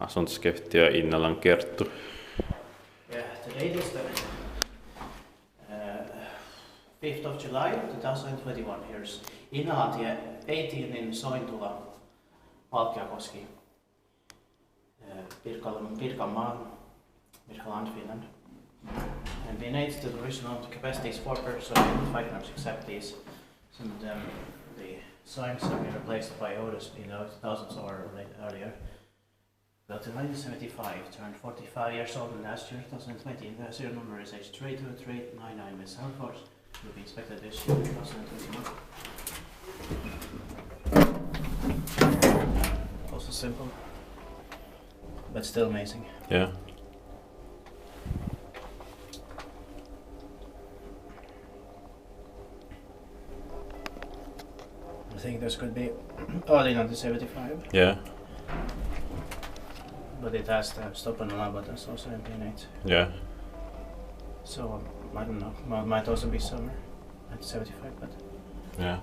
Asuntoskeppet ja Innalan Kerttu. Yeah, the date is the 5th of July 2021. Here's Innalantie 18 in Sointula, Valkeakoski, Pirkanmaan, Finland. And been aids to the original capacity is 4 persons, 5 times except these. Some of them, the signs have been replaced by others in thousands or earlier. Built in 1975, turned 45 years old in last year, 2020. The serial number is H32399 with South Force. Will be inspected this year, 2021. Also simple, but still amazing. Yeah. I think this could be early 1975. Yeah. But it has the stop and alarm buttons also in P8. Yeah. So I don't know. Might also be summer 1975, but Yeah.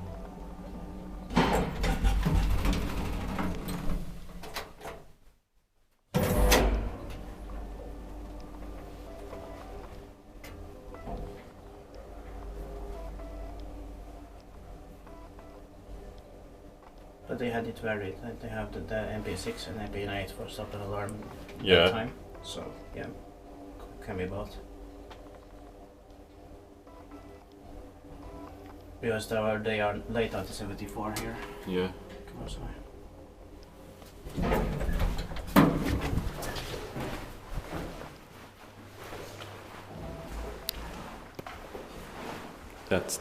they had it varied. Like they have the MP6 and MP8 for stop and alarm Yeah. time. So yeah, can be both. Because they are late 1974 here. Yeah. Come on, sorry. That's